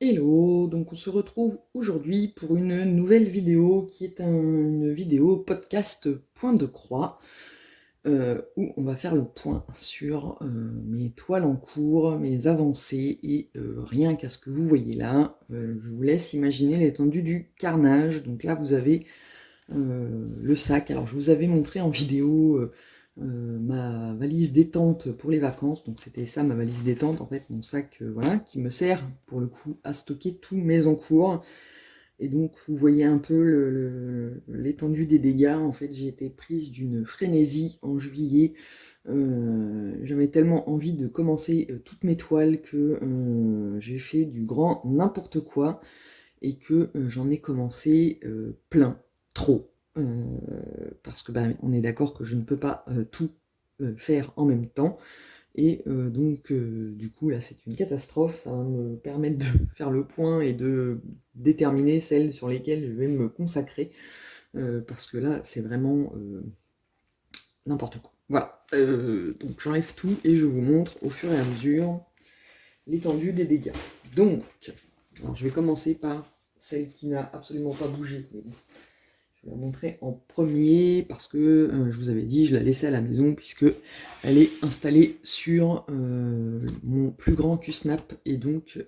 Hello, donc on se retrouve aujourd'hui pour une nouvelle vidéo qui est une vidéo podcast point de croix où on va faire le point sur mes toiles en cours, mes avancées et rien qu'à ce que vous voyez là, je vous laisse imaginer l'étendue du carnage. Donc là vous avez le sac. Alors je vous avais montré en vidéo ma valise détente pour les vacances, donc c'était ça ma valise détente en fait, mon sac voilà, qui me sert pour le coup à stocker tous mes encours. Et donc vous voyez un peu l'étendue des dégâts. En fait j'ai été prise d'une frénésie en juillet. J'avais tellement envie de commencer toutes mes toiles que j'ai fait du grand n'importe quoi et que j'en ai commencé plein, trop. Parce que on est d'accord que je ne peux pas tout faire en même temps. Et donc, du coup, là, c'est une catastrophe. Ça va me permettre de faire le point et de déterminer celles sur lesquelles je vais me consacrer. Parce que là, c'est vraiment n'importe quoi. Voilà. Donc, j'enlève tout et je vous montre au fur et à mesure l'étendue des dégâts. Donc, alors, je vais commencer par celle qui n'a absolument pas bougé. Mais bon, je vais la montrer en premier parce que je vous avais dit, je la laissais à la maison puisque elle est installée sur mon plus grand Q-Snap et donc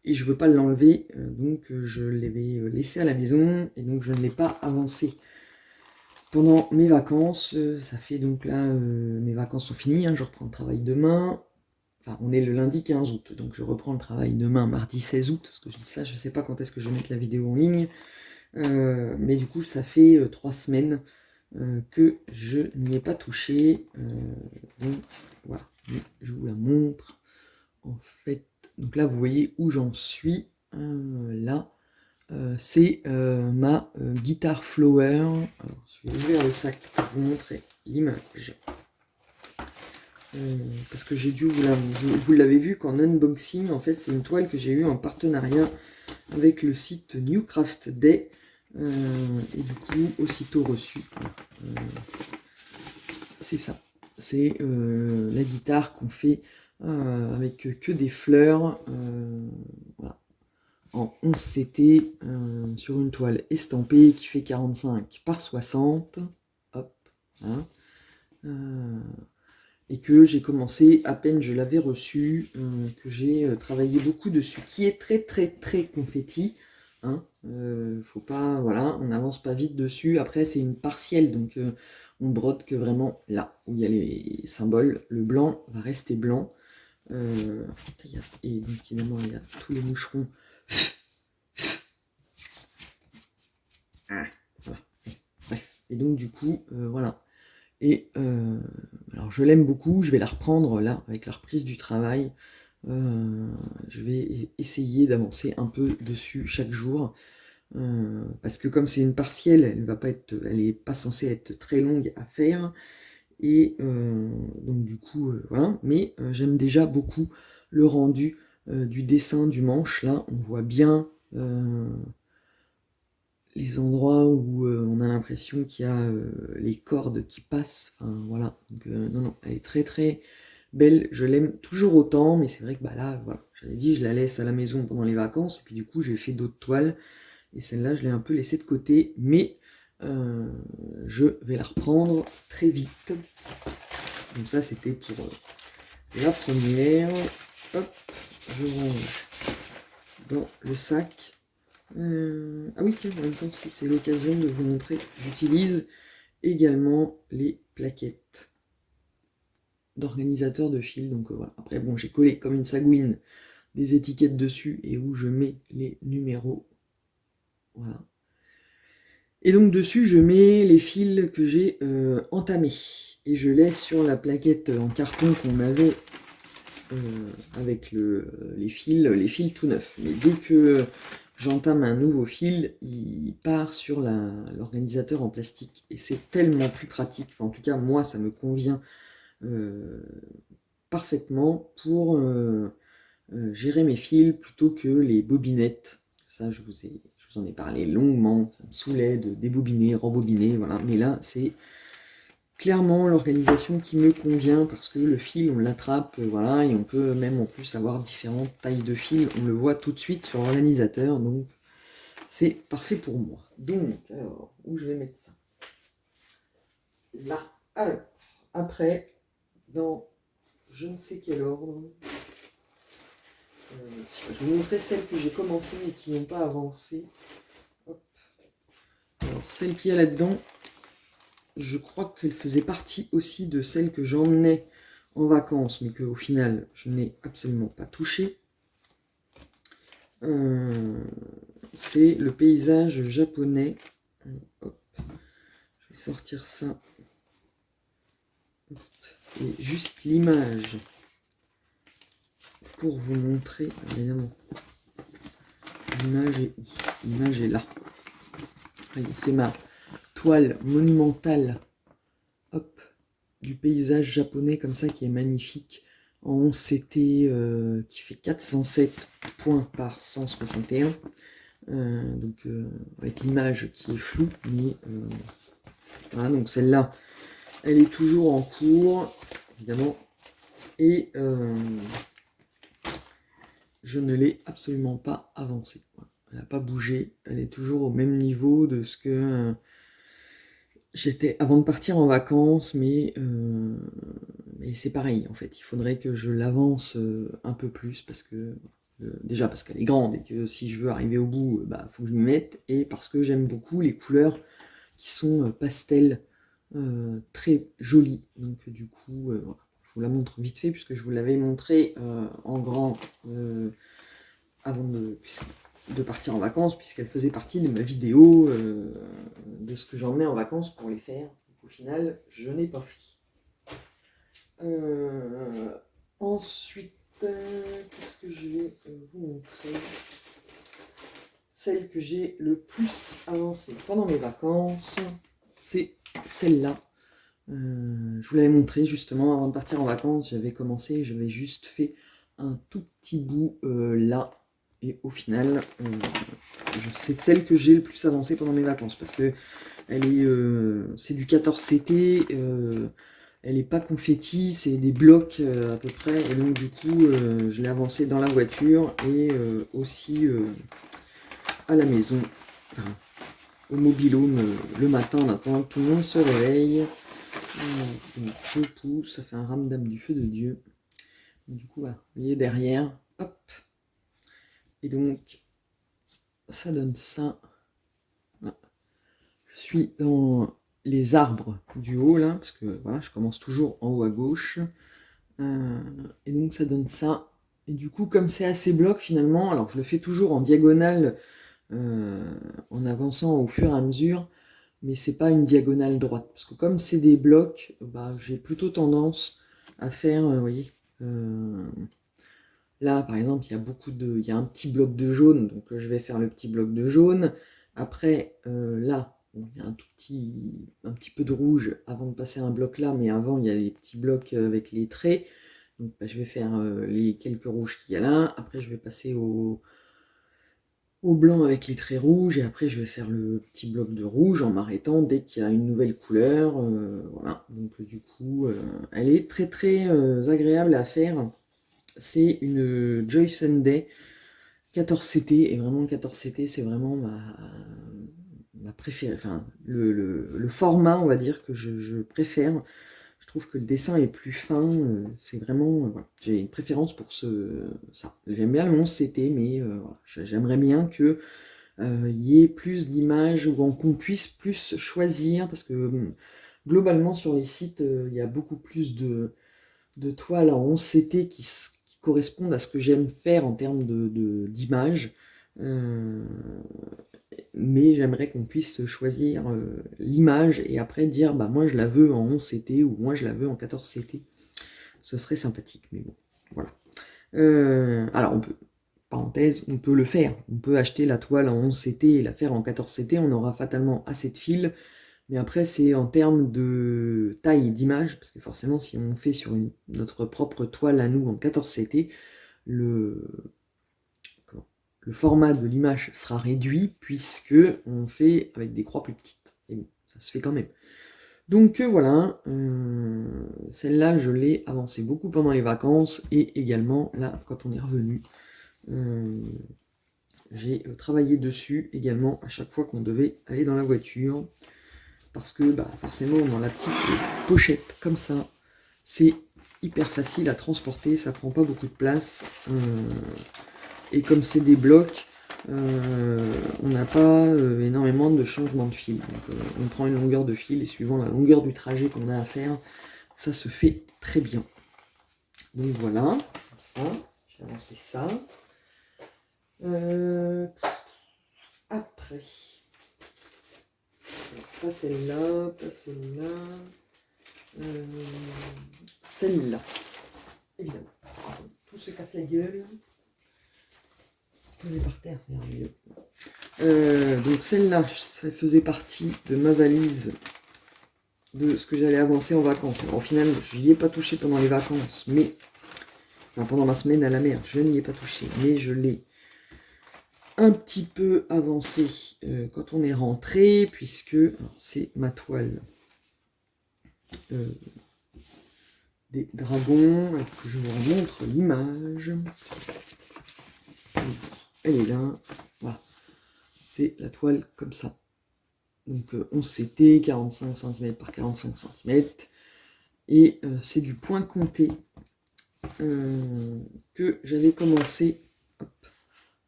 et je veux pas l'enlever, donc je l'avais laissée à la maison et donc je ne l'ai pas avancée pendant mes vacances. Ça fait donc là, mes vacances sont finies, hein, je reprends le travail demain. Enfin, on est le lundi 15 août, donc je reprends le travail demain, mardi 16 août, parce que je dis ça, je sais pas quand est-ce que je vais mettre la vidéo en ligne. Mais du coup, ça fait 3 semaines que je n'y ai pas touché. Donc voilà, je vous la montre. En fait, donc là, vous voyez où j'en suis. Là, c'est ma guitare Flower. Alors, je vais ouvrir le sac pour vous montrer l'image. Parce que j'ai dû vous l'avez vu qu'en unboxing, en fait, c'est une toile que j'ai eue en partenariat avec le site New Craft Day. Et du coup, aussitôt reçu. C'est ça. C'est la guitare qu'on fait avec que des fleurs. Voilà. En 11 CT sur une toile estampée qui fait 45 par 60. Hop. Hein. Et que j'ai commencé à peine je l'avais reçu, que j'ai travaillé beaucoup dessus, qui est très très très confetti. Hein, faut pas, voilà, on n'avance pas vite dessus. Après c'est une partielle, donc on brode que vraiment là où il y a les symboles. Le blanc va rester blanc. Et donc évidemment il y a tous les moucherons. Ah, voilà. Bref. Et donc du coup, voilà. Et alors je l'aime beaucoup, je vais la reprendre là avec la reprise du travail. Je vais essayer d'avancer un peu dessus chaque jour. Parce que comme c'est une partielle, elle est pas censée être très longue à faire. Et donc du coup, voilà. Mais j'aime déjà beaucoup le rendu du dessin du manche. Là, on voit bien les endroits où on a l'impression qu'il y a les cordes qui passent. Enfin voilà. Donc, non, non, elle est très très belle. Je l'aime toujours autant, mais c'est vrai que bah là, voilà, j'avais dit, je la laisse à la maison pendant les vacances, et puis du coup, j'ai fait d'autres toiles, et celle-là, je l'ai un peu laissée de côté, mais je vais la reprendre très vite. Donc ça, c'était pour la première. Hop, je range dans le sac. Ah oui, tiens, en même temps, si c'est l'occasion de vous montrer, j'utilise également les plaquettes d'organisateur de fil. Donc voilà. Après, bon, j'ai collé comme une sagouine des étiquettes dessus et où je mets les numéros. Voilà. Et donc dessus, je mets les fils que j'ai entamés. Et je laisse sur la plaquette en carton qu'on avait avec les fils tout neufs. Mais dès que j'entame un nouveau fil, il part sur l'organisateur en plastique. Et c'est tellement plus pratique. Enfin, en tout cas, moi, ça me convient parfaitement pour gérer mes fils plutôt que les bobinettes. Ça, je vous en ai parlé longuement. Ça me saoulait de débobiner, rembobiner, voilà. Mais là, c'est clairement l'organisation qui me convient, parce que le fil, on l'attrape, voilà, et on peut même en plus avoir différentes tailles de fil, on le voit tout de suite sur l'organisateur, donc c'est parfait pour moi. Donc, alors, où je vais mettre ça? Là. Alors, après, dans je ne sais quel ordre, je vais vous montrer celles que j'ai commencées et qui n'ont pas avancé. Hop. Alors, celle qui est là-dedans, je crois qu'elle faisait partie aussi de celles que j'emmenais en vacances, mais qu'au final, je n'ai absolument pas touché. C'est le paysage japonais. Hop. Je vais sortir ça. Hop. Et juste l'image pour vous montrer, évidemment. L'image est où? L'image est là. C'est ma toile monumentale, hop, du paysage japonais comme ça qui est magnifique en 11 CT qui fait 407 points par 161. Donc avec l'image qui est floue, mais voilà, donc celle-là, elle est toujours en cours, évidemment, et je ne l'ai absolument pas avancée. Voilà. Elle n'a pas bougé, elle est toujours au même niveau de ce que j'étais avant de partir en vacances, mais c'est pareil en fait. Il faudrait que je l'avance un peu plus parce que déjà parce qu'elle est grande et que si je veux arriver au bout, bah faut que je m'y mette, et parce que j'aime beaucoup les couleurs qui sont pastel, très jolies. Donc du coup, voilà. Je vous la montre vite fait puisque je vous l'avais montré en grand avant de partir en vacances, puisqu'elle faisait partie de ma vidéo de ce que j'emmenais en vacances pour les faire. Donc, au final, je n'ai pas fait. Ensuite, qu'est-ce que je vais vous montrer? Celle que j'ai le plus avancée pendant mes vacances, c'est celle-là. Je vous l'avais montré justement avant de partir en vacances. J'avais commencé, j'avais juste fait un tout petit bout là. Et au final, c'est celle que j'ai le plus avancée pendant mes vacances, parce que elle est, c'est du 14 CT, elle est pas confetti, c'est des blocs à peu près, et donc du coup, je l'ai avancée dans la voiture et aussi à la maison, enfin, au mobil-home le matin, en attendant que tout le monde se réveille. Donc je pousse, ça fait un ramdam du feu de Dieu. Du coup, voilà, vous voyez derrière, hop. Et donc, ça donne ça. Voilà. Je suis dans les arbres du haut, là, parce que voilà, je commence toujours en haut à gauche. Et donc, ça donne ça. Et du coup, comme c'est assez bloc, finalement, alors je le fais toujours en diagonale, en avançant au fur et à mesure, mais c'est pas une diagonale droite. Parce que comme c'est des blocs, bah, j'ai plutôt tendance à faire, vous voyez, là, par exemple, il y a un petit bloc de jaune, donc je vais faire le petit bloc de jaune. Après, là, bon, il y a un petit peu de rouge avant de passer un bloc là, mais avant, il y a les petits blocs avec les traits. Donc, bah, je vais faire les quelques rouges qu'il y a là. Après, je vais passer au blanc avec les traits rouges, et après, je vais faire le petit bloc de rouge en m'arrêtant dès qu'il y a une nouvelle couleur. Voilà, donc du coup, elle est très très agréable à faire. C'est une Joy Sunday 14CT, et vraiment le 14CT, c'est vraiment ma préférée, enfin le format, on va dire, que je préfère. Je trouve que le dessin est plus fin, c'est vraiment, voilà, j'ai une préférence pour ça. J'aime bien le 11CT, mais voilà, j'aimerais bien que y ait plus d'images, ou qu'on puisse plus choisir, parce que globalement sur les sites, il y a beaucoup plus de toiles en 11CT qui correspondent à ce que j'aime faire en termes d'images. Mais j'aimerais qu'on puisse choisir l'image et après dire bah moi je la veux en 11CT ou moi je la veux en 14CT. Ce serait sympathique, mais bon, voilà. Alors on peut, parenthèse, on peut le faire. On peut acheter la toile en 11CT et la faire en 14CT, on aura fatalement assez de fils. Mais après, c'est en termes de taille d'image, parce que forcément, si on fait sur notre propre toile à nous en 14CT, le, le format de l'image sera réduit, puisque on fait avec des croix plus petites. Et bon, ça se fait quand même. Donc voilà, celle-là je l'ai avancée beaucoup pendant les vacances et également là quand on est revenu. J'ai travaillé dessus également à chaque fois qu'on devait aller dans la voiture. Parce que forcément dans la petite pochette comme ça, c'est hyper facile à transporter, ça prend pas beaucoup de place. Et comme c'est des blocs, on n'a pas énormément de changements de fil. Donc, on prend une longueur de fil et suivant la longueur du trajet qu'on a à faire, ça se fait très bien. Donc voilà, ça, j'ai avancé ça. Après, pas celle-là, pas celle-là, celle-là, évidemment. Tout se casse la gueule. On est par terre, c'est mieux. Donc celle-là, ça faisait partie de ma valise de ce que j'allais avancer en vacances. Alors, au final, je n'y ai pas touché pendant les vacances, mais pendant ma semaine à la mer, je n'y ai pas touché, mais je l'ai un petit peu avancé quand on est rentré, puisque c'est ma toile des dragons, que je vous remontre l'image. Elle est là, voilà. C'est la toile comme ça. Donc 11 CT, 45 cm par 45 cm. Et c'est du point compté que j'avais commencé.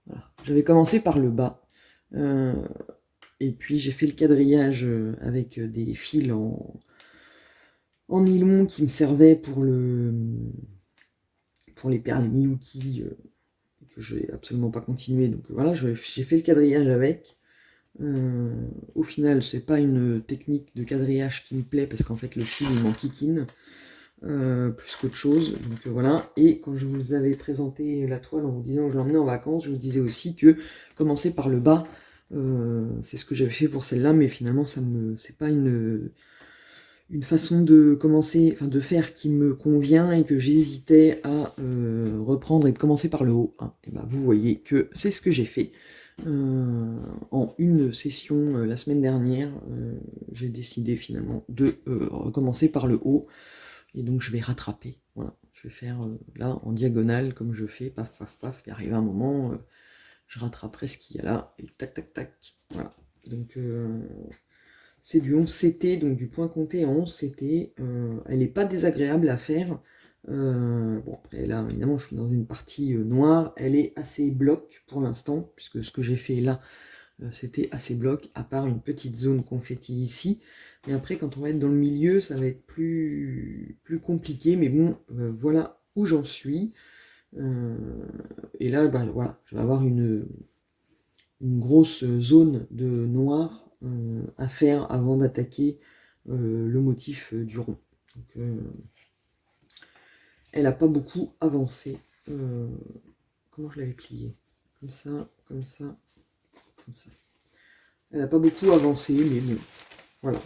Voilà. J'avais commencé par le bas. Et puis j'ai fait le quadrillage avec des fils en nylon qui me servaient pour les perles Miyuki que je n'ai absolument pas continué. Donc voilà, j'ai fait le quadrillage avec. Au final, c'est pas une technique de quadrillage qui me plaît parce qu'en fait le fil il m'enquiquine plus qu'autre chose. Donc voilà. Et quand je vous avais présenté la toile en vous disant que je l'emmenais en vacances, je vous disais aussi que commencer par le bas, c'est ce que j'avais fait pour celle-là, mais finalement c'est pas une façon de commencer, enfin de faire qui me convient et que j'hésitais à reprendre et de commencer par le haut. Hein. Et vous voyez que c'est ce que j'ai fait. En une session la semaine dernière, j'ai décidé finalement de recommencer par le haut et donc je vais rattraper. Voilà, je vais faire là en diagonale comme je fais, paf paf paf, et arrive un moment, je rattraperai ce qu'il y a là et tac tac tac. Voilà, donc c'est du 11 CT, donc du point compté en 11 CT. Elle n'est pas désagréable à faire. Bon, après là, évidemment, je suis dans une partie noire. Elle est assez bloc pour l'instant, puisque ce que j'ai fait là, c'était assez bloc, à part une petite zone confetti ici. Mais après, quand on va être dans le milieu, ça va être plus compliqué. Mais bon, voilà où j'en suis. Et là, voilà, je vais avoir une grosse zone de noir à faire avant d'attaquer le motif du rond. Donc, elle n'a pas beaucoup avancé. Comment je l'avais plié? Comme ça, comme ça, comme ça. Elle n'a pas beaucoup avancé, mais bon, voilà.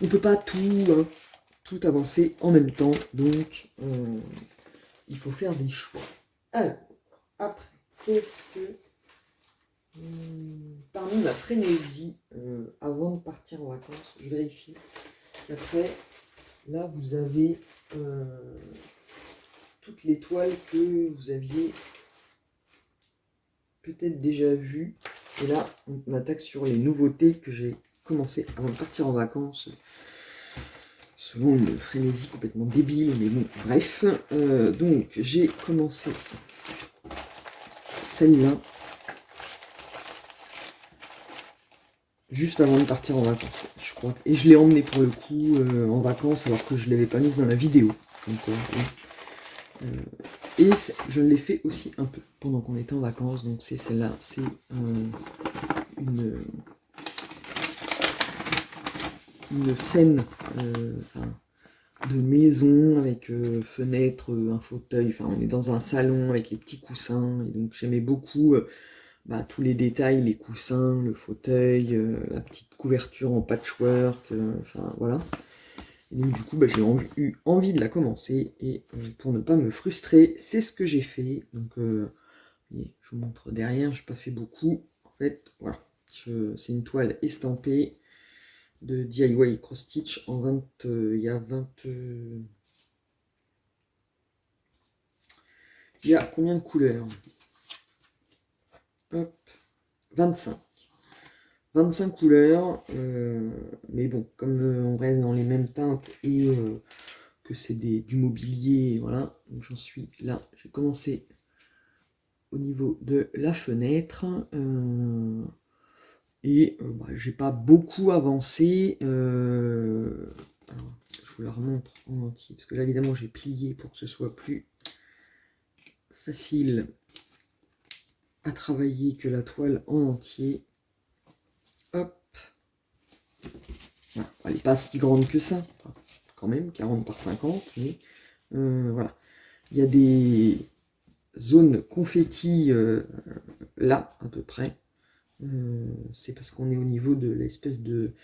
On peut pas tout avancer en même temps, donc il faut faire des choix. Alors, après, qu'est-ce que... Parmi ma frénésie, avant de partir en vacances, je vérifie. Après, là, vous avez toutes les toiles que vous aviez peut-être déjà vues. Et là, on attaque sur les nouveautés que j'ai commencé avant de partir en vacances. Selon une frénésie complètement débile, mais bon, bref. Donc, j'ai commencé celle-là. Juste avant de partir en vacances, je crois. Et je l'ai emmenée pour le coup en vacances alors que je ne l'avais pas mise dans la vidéo. Donc, et je l'ai fait aussi un peu pendant qu'on était en vacances. Donc c'est celle-là. C'est une scène de maison avec fenêtre, un fauteuil. Enfin, on est dans un salon avec les petits coussins. Et donc j'aimais beaucoup tous les détails, les coussins, le fauteuil, la petite couverture en patchwork. Enfin voilà. Et donc du coup, j'ai eu envie de la commencer. Et pour ne pas me frustrer, c'est ce que j'ai fait. Donc je vous montre derrière, je n'ai pas fait beaucoup. En fait, voilà. C'est une toile estampée. de DIY Cross Stitch en 20, il y a 20, il y a combien de couleurs? Hop, 25. 25 couleurs, mais bon, comme on reste dans les mêmes teintes et que c'est du mobilier, voilà, donc j'en suis là. J'ai commencé au niveau de la fenêtre, et bah, j'ai pas beaucoup avancé. Alors, je vous la remontre en entier, parce que là, évidemment, j'ai plié pour que ce soit plus facile à travailler que la toile en entier. Hop. Voilà. Elle n'est pas si grande que ça, enfin, quand même, 40 par 50, mais voilà. Il y a des zones confetti là, à peu près. C'est parce qu'on est au niveau de l'espèce de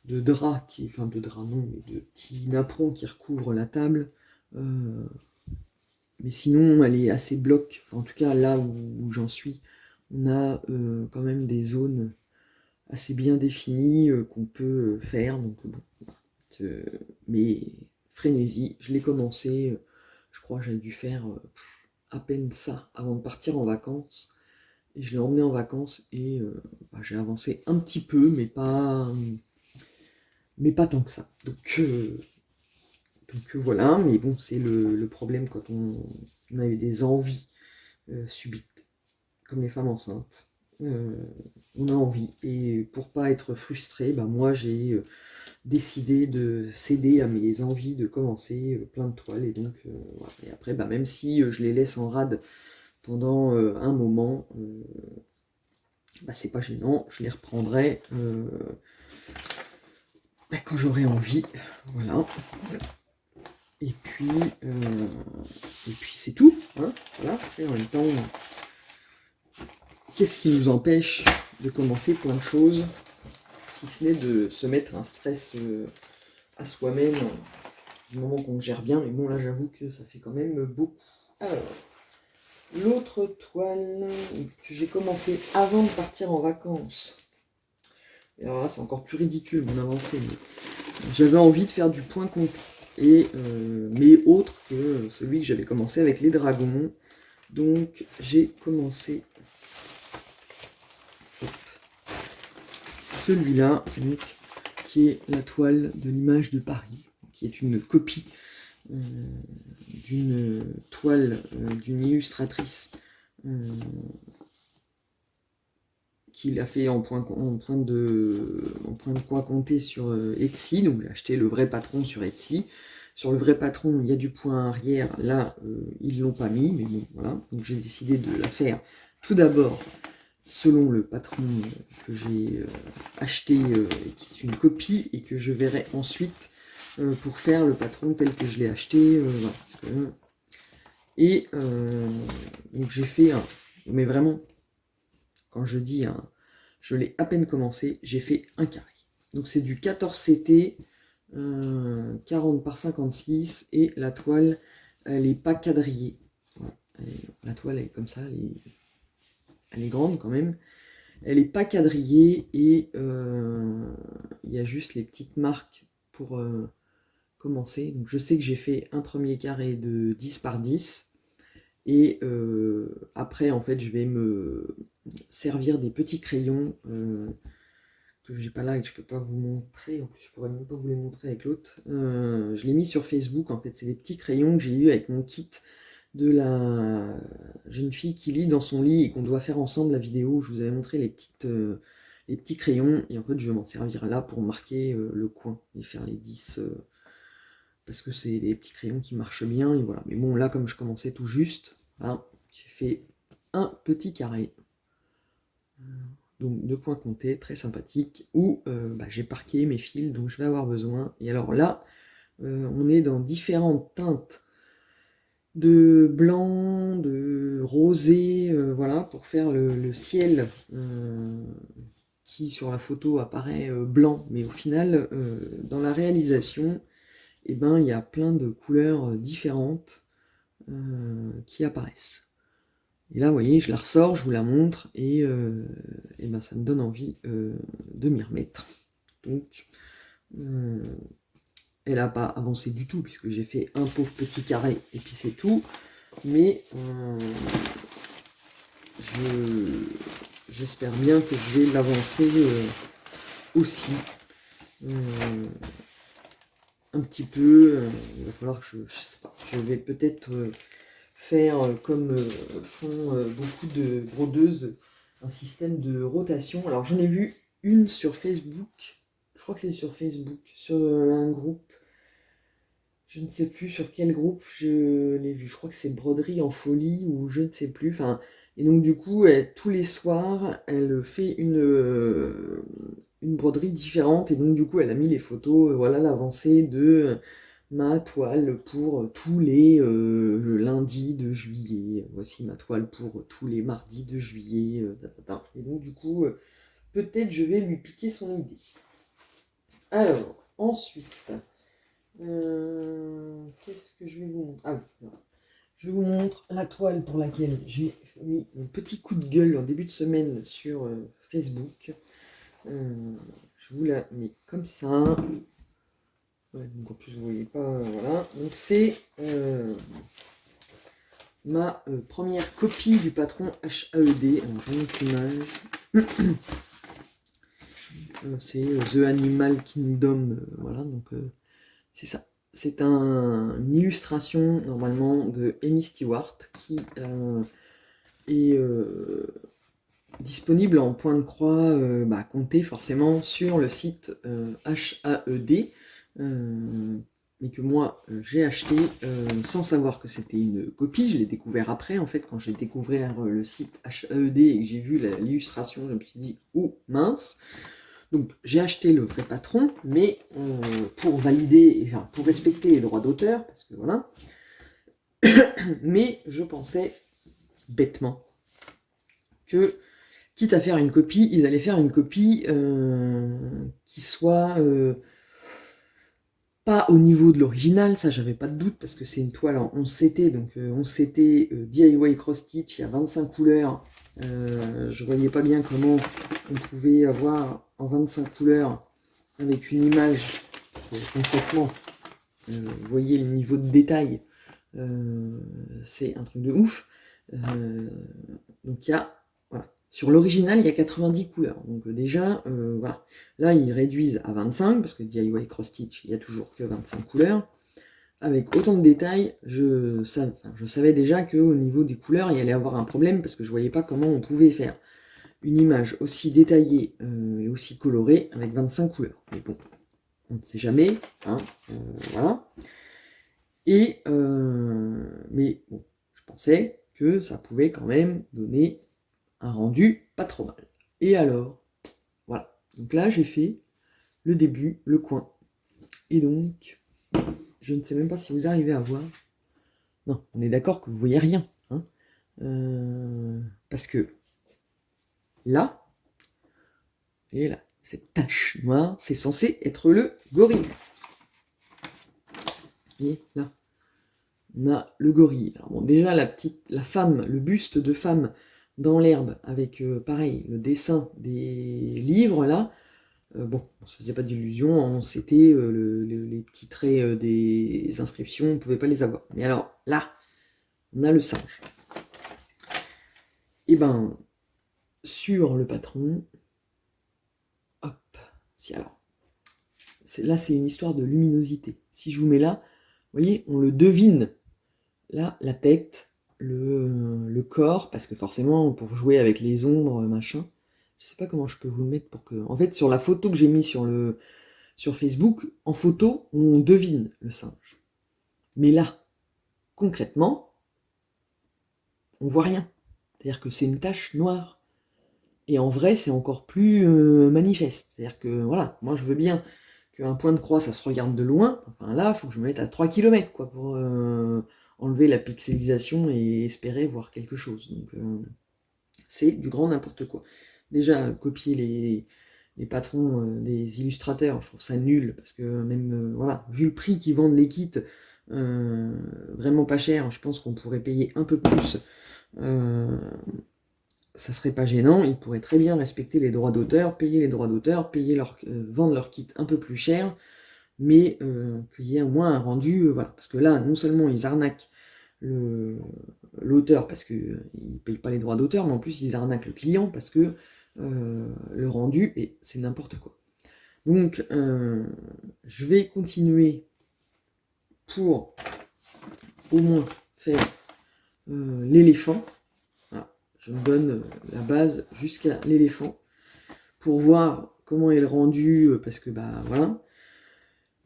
drap, enfin de drap non, mais de petits napperons qui recouvrent la table. Mais sinon, elle est assez bloc. Enfin, en tout cas, là où j'en suis, on a quand même des zones assez bien définies qu'on peut faire. Donc bon, mais frénésie, je l'ai commencé. Je crois que j'avais dû faire à peine ça avant de partir en vacances. Et je l'ai emmené en vacances et bah, j'ai avancé un petit peu, mais pas tant que ça. Donc voilà, mais bon, c'est le problème quand on a eu des envies subites, comme les femmes enceintes. On a envie, et pour pas être frustré, bah, moi j'ai décidé de céder à mes envies de commencer plein de toiles, et donc voilà. Et après, bah, même si je les laisse en rade pendant un moment, bah, c'est pas gênant, je les reprendrai bah, quand j'aurai envie, voilà. Et puis c'est tout, hein, voilà. Et en même temps, qu'est-ce qui nous empêche de commencer plein de choses, si ce n'est de se mettre un stress à soi-même du moment qu'on gère bien. Mais bon, là j'avoue que ça fait quand même beaucoup. Alors, l'autre toile que j'ai commencé avant de partir en vacances, et alors là c'est encore plus ridicule mon avancée, mais j'avais envie de faire du point compte, et mais autre que celui que j'avais commencé avec les dragons. Donc j'ai commencé celui-là, qui est la toile de l'image de Paris, qui est une copie d'une toile d'une illustratrice qui l'a fait en point de croix compté sur Etsy. Donc j'ai acheté le vrai patron sur Etsy. Sur le vrai patron, il y a du point arrière. Là, ils l'ont pas mis, mais bon, voilà. Donc j'ai décidé de la faire tout d'abord selon le patron que j'ai acheté, qui est une copie, et que je verrai ensuite pour faire le patron tel que je l'ai acheté. Voilà, et donc j'ai fait un... Mais vraiment, quand je dis un... Je l'ai à peine commencé, j'ai fait un carré. Donc c'est du 14 CT, 40 par 56, et la toile, elle n'est pas quadrillée. Voilà. La toile, elle est comme ça, elle est grande quand même. Elle n'est pas quadrillée, et il y a juste les petites marques pour commencer. Donc je sais que j'ai fait un premier carré de 10 par 10, et après en fait je vais me servir des petits crayons que j'ai pas là et que je peux pas vous montrer. En plus je pourrais même pas vous les montrer avec l'autre. Je l'ai mis sur Facebook, en fait c'est des petits crayons que j'ai eu avec mon kit de la jeune fille qui lit dans son lit et qu'on doit faire ensemble la vidéo. Je vous avais montré les petits crayons, et en fait je vais m'en servir là pour marquer le coin et faire les 10 parce que c'est des petits crayons qui marchent bien, et voilà. Mais bon, là comme je commençais tout juste, hein, j'ai fait un petit carré, donc de points comptés, très sympathique, où bah, j'ai parqué mes fils dont je vais avoir besoin. Et alors là, on est dans différentes teintes de blanc, de rosé, voilà, pour faire le ciel qui sur la photo apparaît blanc, mais au final, dans la réalisation, eh ben, il y a plein de couleurs différentes qui apparaissent. Et là, vous voyez, je la ressors, je vous la montre, et ben, ça me donne envie de m'y remettre. Donc, elle n'a pas avancé du tout, puisque j'ai fait un pauvre petit carré, et puis c'est tout. Mais j'espère bien que je vais l'avancer aussi. Un petit peu, il va falloir que je sais pas, je vais peut-être faire comme font beaucoup de brodeuses, un système de rotation. Alors j'en ai vu une sur Facebook, je crois que c'est sur Facebook, sur un groupe, je ne sais plus sur quel groupe je l'ai vu, je crois que c'est Broderie en folie ou je ne sais plus, enfin, et donc du coup, tous les soirs, elle fait une broderie différente, et donc du coup, elle a mis les photos, voilà l'avancée de ma toile pour tous les lundis de juillet, voici ma toile pour tous les mardis de juillet, et donc du coup, peut-être je vais lui piquer son idée. Alors, ensuite... qu'est-ce que je vais vous montrer? Ah oui, voilà. Je vous montre la toile pour laquelle j'ai mis un petit coup de gueule en début de semaine sur Facebook. Je vous la mets comme ça. Ouais, donc en plus vous voyez pas, voilà. Donc c'est ma première copie du patron HAED. Alors je vous montre l'image. C'est The Animal Kingdom, voilà, donc c'est ça. C'est une illustration normalement de Amy Stewart qui est disponible en point de croix compté forcément sur le site HAED, mais que moi j'ai acheté sans savoir que c'était une copie. Je l'ai découvert après, en fait, quand j'ai découvert le site HAED et que j'ai vu l'illustration, je me suis dit « Oh mince !» Donc j'ai acheté le vrai patron, mais pour valider, enfin pour respecter les droits d'auteur, parce que voilà. Mais je pensais bêtement que, quitte à faire une copie, ils allaient faire une copie qui soit pas au niveau de l'original, ça j'avais pas de doute, parce que c'est une toile en 11CT, donc 11CT DIY cross-stitch, il y a 25 couleurs. Je voyais pas bien comment on pouvait avoir en 25 couleurs avec une image, parce que concrètement, vous voyez le niveau de détail, c'est un truc de ouf. Donc il y a, voilà, sur l'original il y a 90 couleurs, donc déjà, voilà, là ils réduisent à 25, parce que DIY Cross Stitch, il n'y a toujours que 25 couleurs. Avec autant de détails, je savais déjà qu'au niveau des couleurs, il y allait avoir un problème, parce que je voyais pas comment on pouvait faire une image aussi détaillée et aussi colorée avec 25 couleurs. Mais bon, on ne sait jamais, hein, voilà. Et, mais bon, je pensais que ça pouvait quand même donner un rendu pas trop mal. Et alors, voilà. Donc là, j'ai fait le début, le coin. Et donc, je ne sais même pas si vous arrivez à voir. Non, on est d'accord que vous voyez rien, hein, parce que là, et là, cette tache noire, c'est censé être le gorille. Et là, on a le gorille. Alors bon, déjà la femme, le buste de femme dans l'herbe, avec pareil, le dessin des livres là, bon, on se faisait pas d'illusions, c'était les petits traits des inscriptions, on pouvait pas les avoir. Mais alors là, on a le singe. Et ben, sur le patron, hop, si alors, là c'est une histoire de luminosité. Si je vous mets là, vous voyez, on le devine. Là, la tête, le corps, parce que forcément, pour jouer avec les ombres, machin, je sais pas comment je peux vous le mettre pour que... En fait, sur la photo que j'ai mis sur Facebook, en photo, on devine le singe. Mais là, concrètement, on voit rien. C'est-à-dire que c'est une tache noire. Et en vrai, c'est encore plus manifeste. C'est-à-dire que, voilà, moi je veux bien qu'un point de croix, ça se regarde de loin. Enfin là, il faut que je me mette à 3 km, quoi, pour enlever la pixelisation et espérer voir quelque chose. Donc c'est du grand n'importe quoi. Déjà, copier les patrons des illustrateurs, je trouve ça nul, parce que même, voilà, vu le prix qu'ils vendent les kits, vraiment pas cher, je pense qu'on pourrait payer un peu plus ça serait pas gênant, ils pourraient très bien respecter les droits d'auteur, payer les droits d'auteur, vendre leur kit un peu plus cher, mais qu'il y ait au moins un rendu, voilà. Parce que là, non seulement ils arnaquent l'auteur parce qu'ils ne payent pas les droits d'auteur, mais en plus ils arnaquent le client parce que le rendu, et c'est n'importe quoi. Donc, je vais continuer pour au moins faire l'éléphant. Voilà. Je me donne la base jusqu'à l'éléphant pour voir comment est le rendu, parce que bah voilà.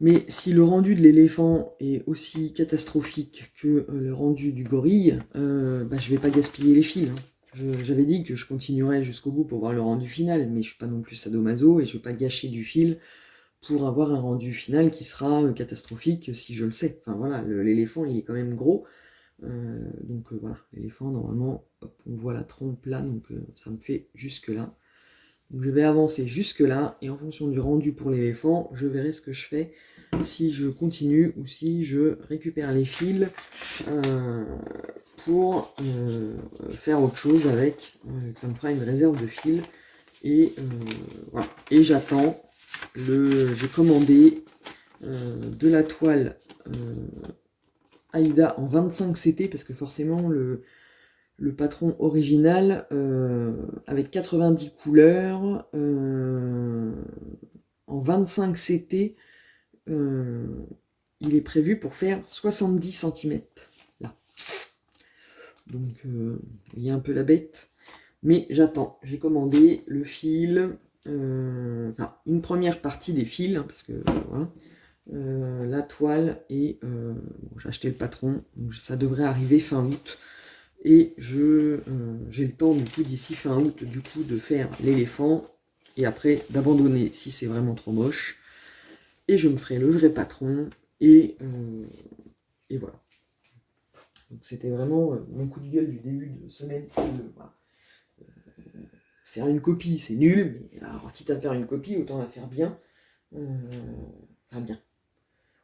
Mais si le rendu de l'éléphant est aussi catastrophique que le rendu du gorille, bah, je vais pas gaspiller les fils. J'avais dit que je continuerais jusqu'au bout pour voir le rendu final, mais je suis pas non plus sadomaso et je vais pas gâcher du fil pour avoir un rendu final qui sera catastrophique si je le sais. Enfin voilà, l'éléphant il est quand même gros, donc voilà, l'éléphant normalement, hop, on voit la trompe là, donc ça me fait jusque là. Donc je vais avancer jusque là, et en fonction du rendu pour l'éléphant, je verrai ce que je fais, si je continue ou si je récupère les fils pour faire autre chose avec, ça me fera une réserve de fils, et voilà. Et j'attends, j'ai commandé de la toile Aïda en 25 CT, parce que forcément le patron original, avec 90 couleurs, en 25 CT, il est prévu pour faire 70 cm. Là. Donc, il y a un peu la bête. Mais j'attends. J'ai commandé le fil, enfin, une première partie des fils, hein, parce que, voilà. La toile, et bon, j'ai acheté le patron, donc ça devrait arriver fin août. Et j'ai le temps du coup d'ici fin août du coup de faire l'éléphant et après d'abandonner si c'est vraiment trop moche, et je me ferai le vrai patron, et voilà. Donc c'était vraiment mon coup de gueule du début de semaine. Voilà. Faire une copie c'est nul, mais alors quitte à faire une copie autant la faire bien, enfin bien,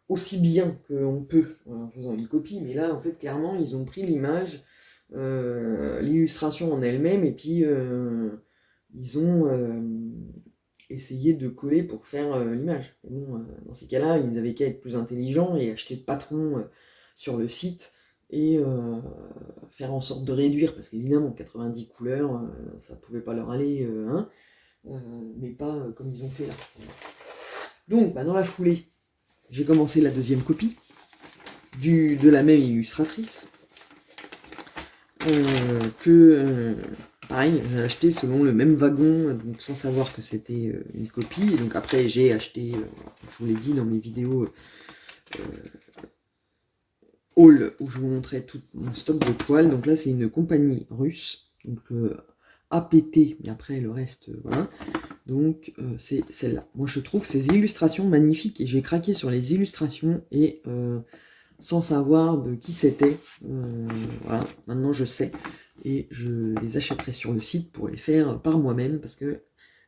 aussi bien qu'on peut en faisant une copie. Mais là en fait clairement ils ont pris l'image, l'illustration en elle-même, et puis ils ont essayé de coller pour faire l'image. Bon, dans ces cas-là, ils avaient qu'à être plus intelligents et acheter le patron sur le site, et faire en sorte de réduire, parce qu'évidemment 90 couleurs, ça pouvait pas leur aller, hein, mais pas comme ils ont fait là. Donc bah, dans la foulée, j'ai commencé la deuxième copie de la même illustratrice, pareil, j'ai acheté selon le même wagon, donc sans savoir que c'était une copie. Et donc après j'ai acheté, je vous l'ai dit dans mes vidéos haul, où je vous montrais tout mon stock de toiles. Donc là c'est une compagnie russe, donc APT, mais après le reste, voilà. Donc c'est celle-là. Moi je trouve ces illustrations magnifiques, et j'ai craqué sur les illustrations, et sans savoir de qui c'était, voilà, maintenant je sais, et je les achèterai sur le site pour les faire par moi-même, parce que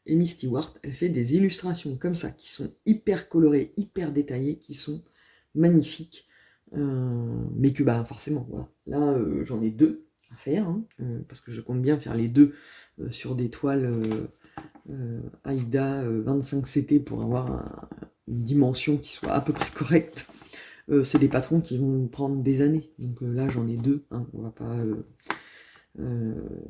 Amy Stewart, elle fait des illustrations comme ça, qui sont hyper colorées, hyper détaillées, qui sont magnifiques, mais que bah forcément, voilà. Là j'en ai deux à faire, hein, parce que je compte bien faire les deux sur des toiles Aïda 25 CT pour avoir une dimension qui soit à peu près correcte. C'est des patrons qui vont prendre des années, donc là j'en ai deux, hein, on va pas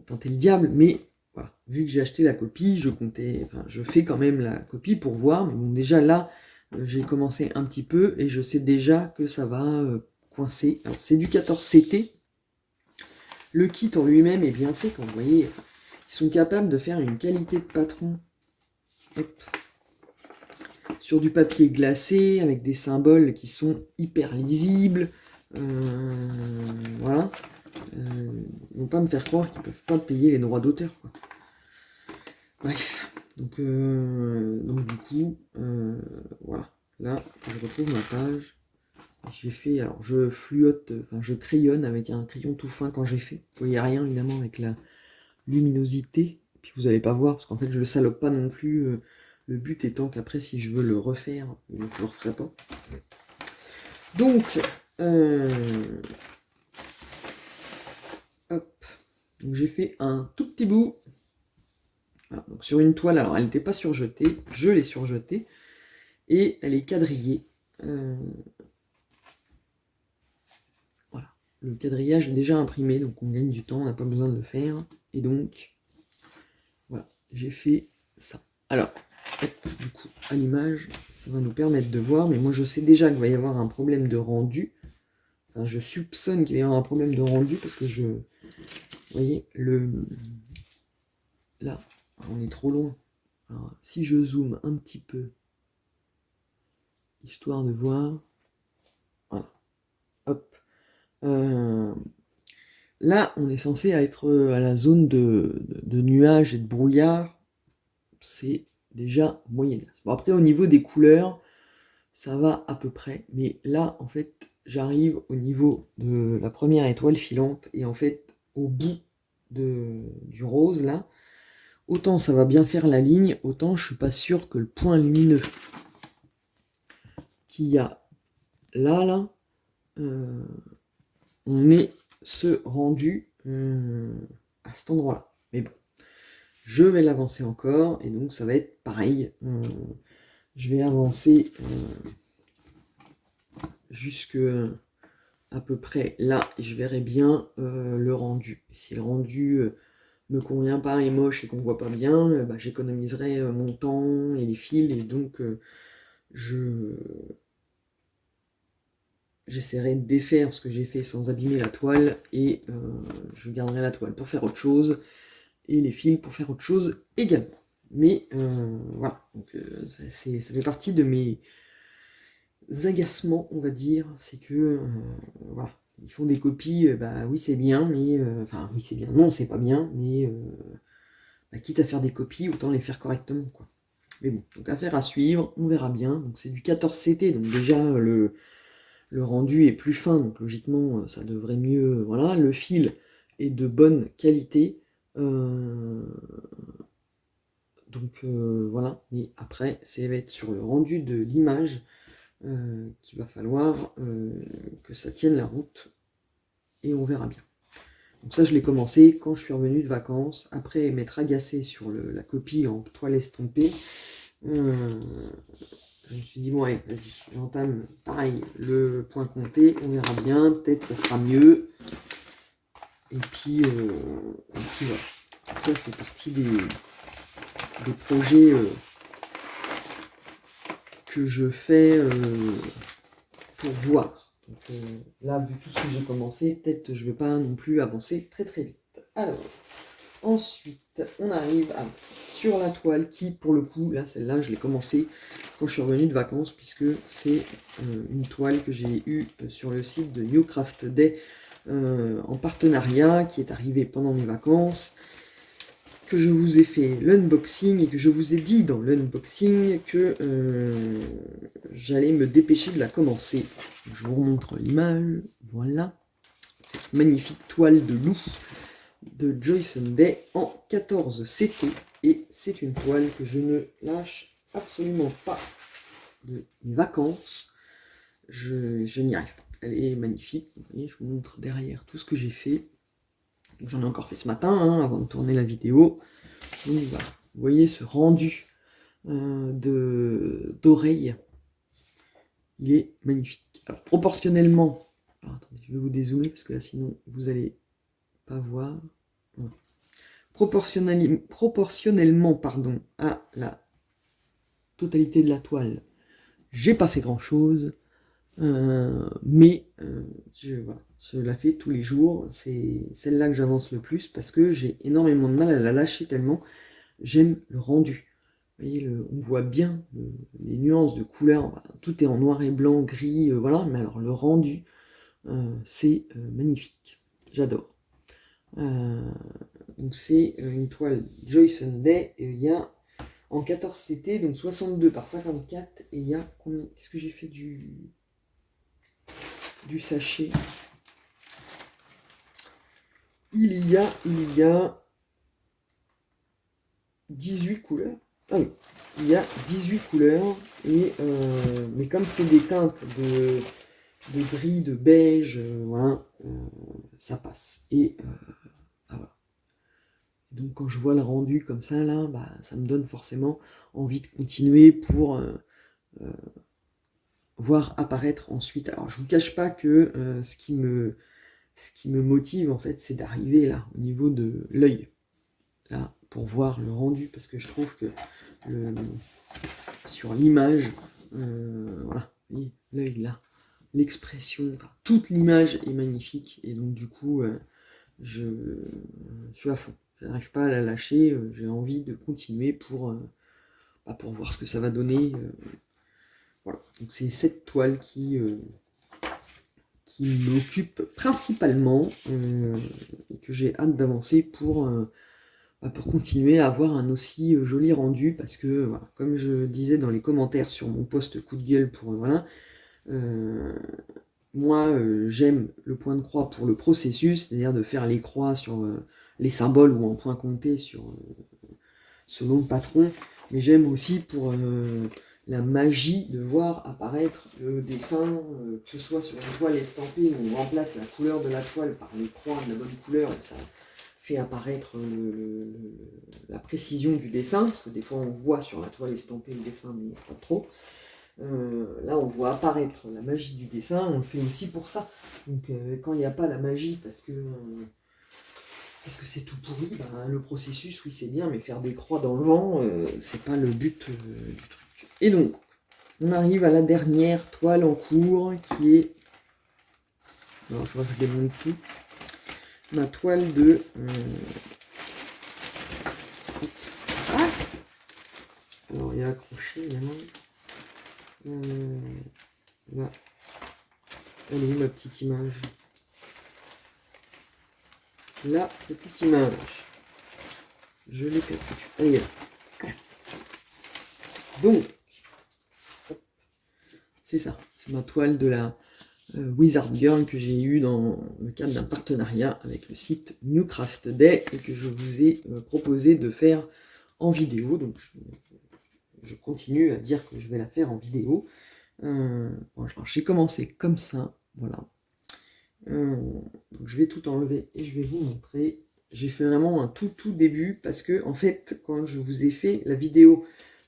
tenter le diable, mais voilà, vu que j'ai acheté la copie, je fais quand même la copie pour voir, mais bon déjà là, j'ai commencé un petit peu, et je sais déjà que ça va coincer. Alors c'est du 14 CT, le kit en lui-même est bien fait, comme vous voyez, ils sont capables de faire une qualité de patron, hop, sur du papier glacé, avec des symboles qui sont hyper lisibles, voilà. Ils vont pas me faire croire qu'ils peuvent pas payer les droits d'auteur, quoi. Bref, donc du coup, voilà. Là, je retrouve ma page. J'ai fait, alors je fluote, enfin je crayonne avec un crayon tout fin quand j'ai fait. Vous voyez rien évidemment avec la luminosité. Puis vous allez pas voir, parce qu'en fait je le salope pas non plus. Le but étant qu'après, si je veux le refaire, je ne le referai pas. Donc, hop. Donc j'ai fait un tout petit bout. Voilà, donc sur une toile, alors elle n'était pas surjetée, je l'ai surjetée, et elle est quadrillée. Voilà, le quadrillage est déjà imprimé, donc on gagne du temps, on n'a pas besoin de le faire. Et donc, voilà, j'ai fait ça. Alors, du coup, à l'image, ça va nous permettre de voir, mais moi je sais déjà qu'il va y avoir un problème de rendu. Enfin, je soupçonne qu'il va y avoir un problème de rendu, parce que vous voyez, là, on est trop loin. Alors, si je zoome un petit peu, histoire de voir, voilà, hop. Là, on est censé être à la zone de nuages et de brouillard. C'est déjà moyennasse. Bon, après, au niveau des couleurs, ça va à peu près. Mais là, en fait, j'arrive au niveau de la première étoile filante. Et en fait, au bout du rose, là, autant ça va bien faire la ligne, autant je suis pas sûr que le point lumineux qu'il y a là, on ait ce rendu à cet endroit-là. Mais bon, je vais l'avancer encore, et donc ça va être pareil. Je vais avancer jusque à peu près là, et je verrai bien le rendu. Et si le rendu me convient pas, est moche et qu'on voit pas bien, bah, j'économiserai mon temps et les fils, et donc j'essaierai de défaire ce que j'ai fait sans abîmer la toile, et je garderai la toile pour faire autre chose, et les fils pour faire autre chose également. Mais voilà, donc, ça fait partie de mes agacements, on va dire, c'est que voilà, ils font des copies, bah oui c'est bien, mais enfin oui c'est bien, non c'est pas bien, mais bah, quitte à faire des copies, autant les faire correctement, quoi. Mais bon, donc affaire à suivre, on verra bien. Donc c'est du 14CT, donc déjà le rendu est plus fin, donc logiquement ça devrait mieux. Voilà, le fil est de bonne qualité. Donc voilà, mais après, ça va être sur le rendu de l'image qu'il va falloir que ça tienne la route, et on verra bien. Donc ça, je l'ai commencé quand je suis revenu de vacances, après m'être agacé sur la copie en toile estompée. Je me suis dit, bon allez, vas-y, j'entame pareil le point compté, on verra bien, peut-être ça sera mieux. Et puis voilà. Ça, c'est parti des projets que je fais pour voir. Donc là, vu tout ce que j'ai commencé, peut-être je ne vais pas non plus avancer très très vite. Alors, ensuite, on arrive sur la toile qui, pour le coup, là, celle-là, je l'ai commencé quand je suis revenu de vacances, puisque c'est une toile que j'ai eue sur le site de New Craft Day en partenariat, qui est arrivée pendant mes vacances, que je vous ai fait l'unboxing, et que je vous ai dit dans l'unboxing que j'allais me dépêcher de la commencer. Je vous remontre l'image, voilà, cette magnifique toile de loup de Joyce Day en 14CT, et c'est une toile que je ne lâche absolument pas de mes vacances. Je n'y arrive pas. Elle est magnifique. Vous voyez, je vous montre derrière tout ce que j'ai fait. J'en ai encore fait ce matin, hein, avant de tourner la vidéo. Donc voilà, vous voyez ce rendu d'oreille. Il est magnifique. Alors proportionnellement, alors, attendez, je vais vous dézoomer parce que là sinon vous allez pas voir. Voilà. Proportionnellement, pardon, à la totalité de la toile, j'ai pas fait grand chose, mais voilà, je la fais tous les jours. C'est celle-là que j'avance le plus parce que j'ai énormément de mal à la lâcher tellement j'aime le rendu. Vous voyez, on voit bien les nuances de couleurs, tout est en noir et blanc, gris, voilà, mais alors le rendu, c'est magnifique, j'adore. Donc c'est une toile Joyce Day, et il y a en 14CT, donc 62 par 54, et il y a combien? Qu'est-ce que j'ai fait du sachet? Il y a 18 couleurs. Ah oui, il y a 18 couleurs, et mais comme c'est des teintes de gris, de beige, voilà, ça passe. Et voilà. Donc quand je vois le rendu comme ça, là, bah, ça me donne forcément envie de continuer pour voir apparaître ensuite. Alors je vous cache pas que ce qui me motive en fait, c'est d'arriver là, au niveau de l'œil, là, pour voir le rendu, parce que je trouve que sur l'image, voilà, vous voyez, l'œil là, l'expression, enfin, toute l'image est magnifique, et donc du coup, je suis à fond. Je n'arrive pas à la lâcher, j'ai envie de continuer pour voir ce que ça va donner. Voilà. Donc c'est cette toile qui m'occupe principalement et que j'ai hâte d'avancer pour continuer à avoir un aussi joli rendu, parce que, voilà, comme je disais dans les commentaires sur mon post coup de gueule pour, voilà, moi j'aime le point de croix pour le processus, c'est-à-dire de faire les croix sur les symboles ou en point compté sur selon le patron, mais j'aime aussi pour la magie de voir apparaître le dessin, que ce soit sur une toile estampée où on remplace la couleur de la toile par les croix de la bonne couleur, et ça fait apparaître la précision du dessin, parce que des fois on voit sur la toile estampée le dessin, mais pas trop. Là on voit apparaître la magie du dessin, on le fait aussi pour ça. Donc quand il n'y a pas la magie, parce que c'est tout pourri, ben, le processus, oui c'est bien, mais faire des croix dans le vent, c'est pas le but du truc. Et donc, on arrive à la dernière toile en cours, qui est... Alors, il faudra que je démonte tout. Ma toile de... Ah, alors, il y a accroché, évidemment. Là. Elle est où, ma petite image? La petite image. Je l'ai perdue. Elle est là. Donc, c'est ça. C'est ma toile de la Wizard Girl que j'ai eue dans le cadre d'un partenariat avec le site Newcraft Day et que je vous ai proposé de faire en vidéo. Donc, je continue à dire que je vais la faire en vidéo. Bon, j'ai commencé comme ça. Voilà. Donc je vais tout enlever et je vais vous montrer. J'ai fait vraiment un tout début, parce que en fait quand je vous ai fait la vidéo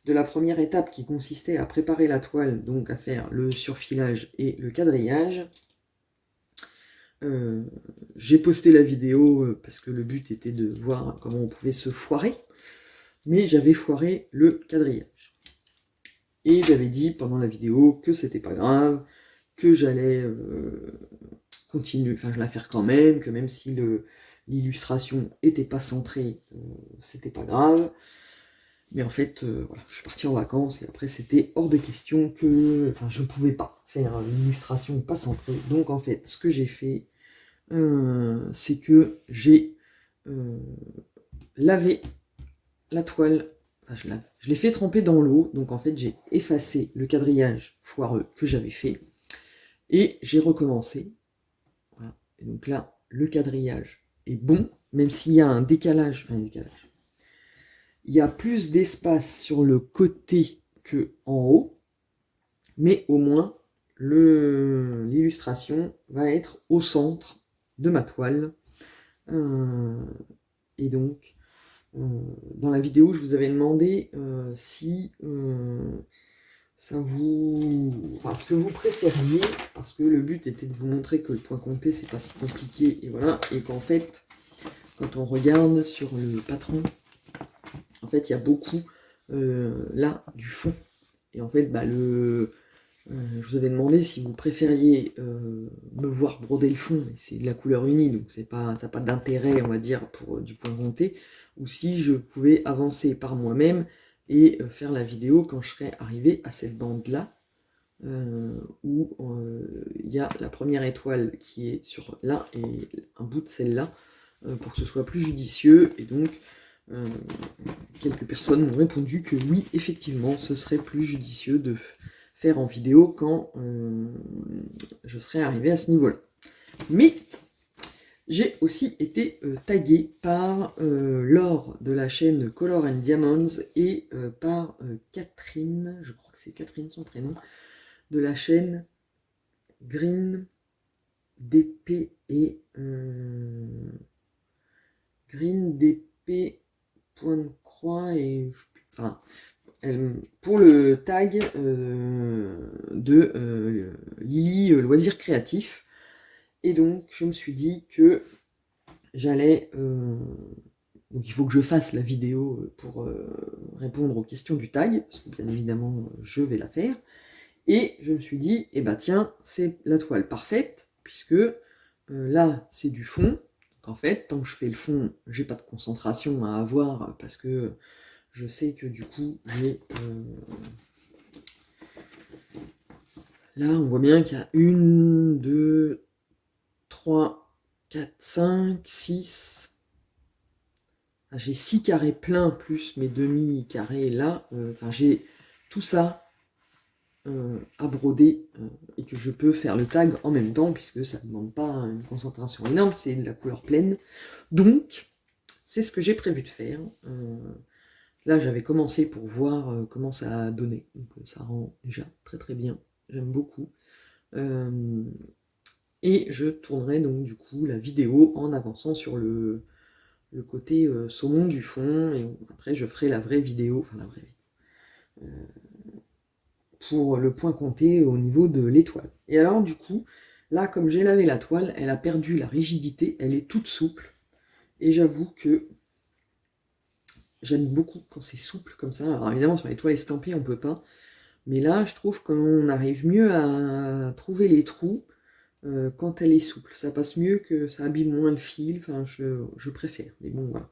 de la première étape qui consistait à préparer la toile, donc à faire le surfilage et le quadrillage, j'ai posté la vidéo parce que le but était de voir comment on pouvait se foirer, mais j'avais foiré le quadrillage. Et j'avais dit pendant la vidéo que c'était pas grave, que j'allais continuer, enfin je la faire quand même, que même si l'illustration était pas centrée, c'était pas grave. Mais en fait, voilà, je suis parti en vacances et après c'était hors de question que, enfin je pouvais pas faire une illustration pas centrée. Donc en fait, ce que j'ai fait, c'est que j'ai lavé la toile, enfin je l'ai fait tremper dans l'eau, donc en fait j'ai effacé le quadrillage foireux que j'avais fait et j'ai recommencé. Voilà. Et donc là, le quadrillage est bon, même s'il y a un décalage, il y a plus d'espace sur le côté que en haut, mais au moins l'illustration va être au centre de ma toile. Et donc, dans la vidéo, je vous avais demandé si ça vous... Enfin, ce que vous préfériez, parce que le but était de vous montrer que le point compté, c'est pas si compliqué, et voilà, et qu'en fait, quand on regarde sur le patron, en fait, il y a beaucoup, là, du fond. Et en fait, bah, je vous avais demandé si vous préfériez me voir broder le fond, mais c'est de la couleur unie, donc ça n'a pas d'intérêt, on va dire, pour du point compté, ou si je pouvais avancer par moi-même et faire la vidéo quand je serais arrivé à cette bande-là, où il y a la première étoile qui est sur là, et un bout de celle-là, pour que ce soit plus judicieux, et donc quelques personnes m'ont répondu que oui, effectivement, ce serait plus judicieux de faire en vidéo quand je serais arrivé à ce niveau-là. Mais j'ai aussi été tagué par Laure de la chaîne Color and Diamonds et par Catherine, je crois que c'est Catherine son prénom, de la chaîne Green DP et Green DP P point de croix et... Enfin, pour le tag de Lily Loisirs Créatifs. Et donc, je me suis dit que j'allais... donc, il faut que je fasse la vidéo pour répondre aux questions du tag, parce que bien évidemment, je vais la faire. Et je me suis dit, eh ben tiens, c'est la toile parfaite, puisque là, c'est du fond. Donc en fait, tant que je fais le fond, j'ai pas de concentration à avoir, parce que je sais que du coup, j'ai... Là, on voit bien qu'il y a 1, 2, 3, 4, 5, 6... J'ai 6 carrés pleins, plus mes demi-carrés là. Enfin, j'ai tout ça à broder et que je peux faire le tag en même temps, puisque ça ne demande pas une concentration énorme, c'est de la couleur pleine. Donc, c'est ce que j'ai prévu de faire. Là, j'avais commencé pour voir comment ça a donné. Donc, ça rend déjà très très bien. J'aime beaucoup. Et je tournerai donc du coup la vidéo en avançant sur le côté saumon du fond. Et après, je ferai la vraie vidéo, enfin la vraie vidéo, pour le point compté au niveau de l'étoile. Et alors, du coup, là, comme j'ai lavé la toile, elle a perdu la rigidité, elle est toute souple. Et j'avoue que j'aime beaucoup quand c'est souple comme ça. Alors évidemment, sur les toiles estampées, on peut pas. Mais là, je trouve qu'on arrive mieux à trouver les trous quand elle est souple. Ça passe mieux, que ça abîme moins le fil. Enfin, je préfère. Mais bon, voilà.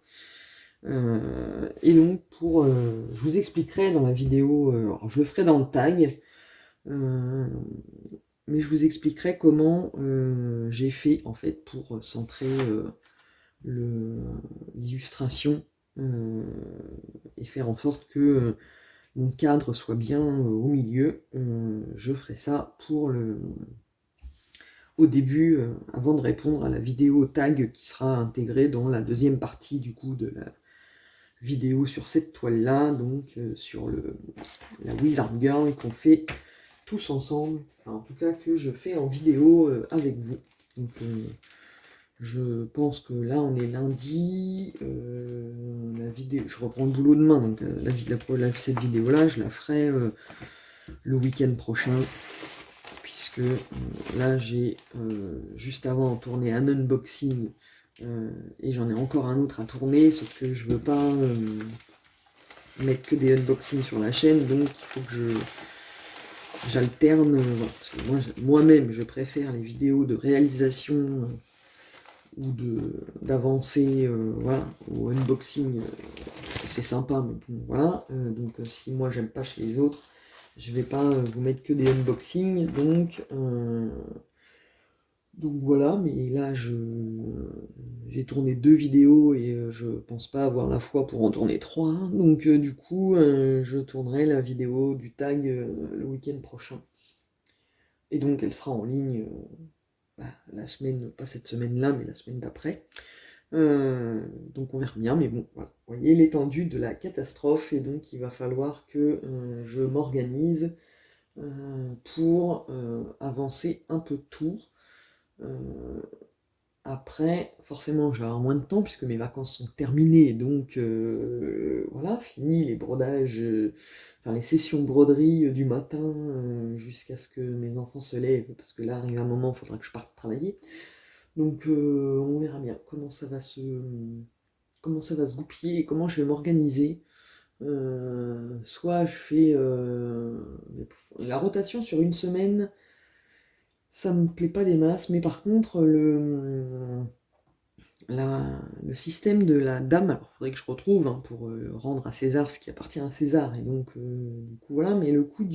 Et donc, je vous expliquerai dans la vidéo, alors je le ferai dans le tag, mais je vous expliquerai comment j'ai fait en fait pour centrer l'illustration et faire en sorte que mon cadre soit bien au milieu. Je ferai ça au début, avant de répondre à la vidéo tag qui sera intégrée dans la deuxième partie du coup de la vidéo sur cette toile là, donc sur la Wizard Girl qu'on fait tous ensemble, enfin, en tout cas que je fais en vidéo avec vous. Donc je pense que là on est lundi, la vidéo, je reprends le boulot demain, donc cette vidéo là je la ferai le week-end prochain, puisque là j'ai juste avant tourné un unboxing et j'en ai encore un autre à tourner, sauf que je veux pas mettre que des unboxings sur la chaîne, donc il faut que j'alterne, parce que moi-même je préfère les vidéos de réalisation ou d'avancée, voilà, au unboxing, parce que c'est sympa, mais bon, voilà. Donc si moi j'aime pas chez les autres, je vais pas vous mettre que des unboxings, donc voilà. Mais là j'ai tourné 2 vidéos et je pense pas avoir la foi pour en tourner 3, hein. Donc du coup je tournerai la vidéo du tag le week-end prochain. Et donc elle sera en ligne la semaine, pas cette semaine-là, mais la semaine d'après. Donc on verra bien, mais bon, voilà. Vous voyez l'étendue de la catastrophe, et donc il va falloir que je m'organise pour avancer un peu tout. Après, forcément, je vais avoir moins de temps puisque mes vacances sont terminées, donc voilà, fini les brodages, enfin les sessions de broderie du matin jusqu'à ce que mes enfants se lèvent, parce que là arrive un moment, il faudra que je parte travailler. Donc on verra bien comment ça va se goupiller et comment je vais m'organiser. Soit je fais la rotation sur une semaine, ça me plaît pas des masses, mais par contre le système de la dame, alors il faudrait que je retrouve hein, pour rendre à César ce qui appartient à César, et donc du coup voilà, mais le coup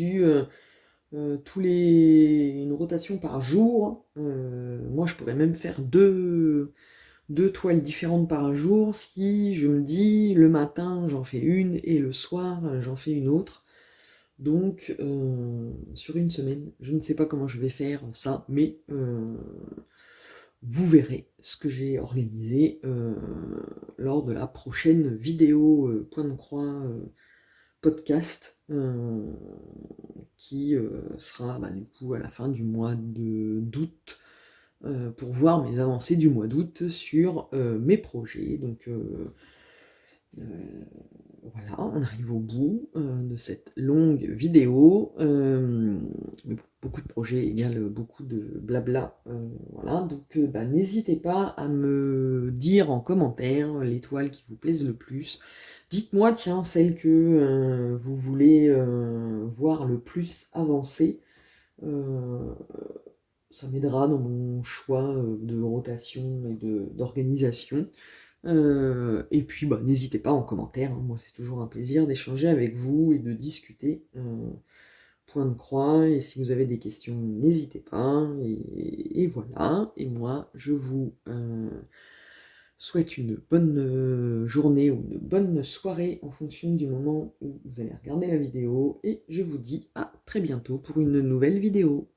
une rotation par jour, moi je pourrais même faire deux toiles différentes par jour si je me dis le matin j'en fais une et le soir j'en fais une autre. Donc sur une semaine, je ne sais pas comment je vais faire ça, mais vous verrez ce que j'ai organisé lors de la prochaine vidéo point de croix podcast qui sera du coup à la fin du mois d'août pour voir mes avancées du mois d'août sur mes projets. Donc Voilà, on arrive au bout de cette longue vidéo. Mais bon, beaucoup de projets égale beaucoup de blabla. Voilà, donc bah, n'hésitez pas à me dire en commentaire l'étoile qui vous plaise le plus. Dites-moi, tiens, celle que vous voulez voir le plus avancer. Ça m'aidera dans mon choix de rotation et d'organisation. Et puis, bah, n'hésitez pas en commentaire, hein, moi c'est toujours un plaisir d'échanger avec vous et de discuter. Point de croix, et si vous avez des questions, n'hésitez pas. Et voilà, et moi je vous souhaite une bonne journée ou une bonne soirée en fonction du moment où vous allez regarder la vidéo. Et je vous dis à très bientôt pour une nouvelle vidéo.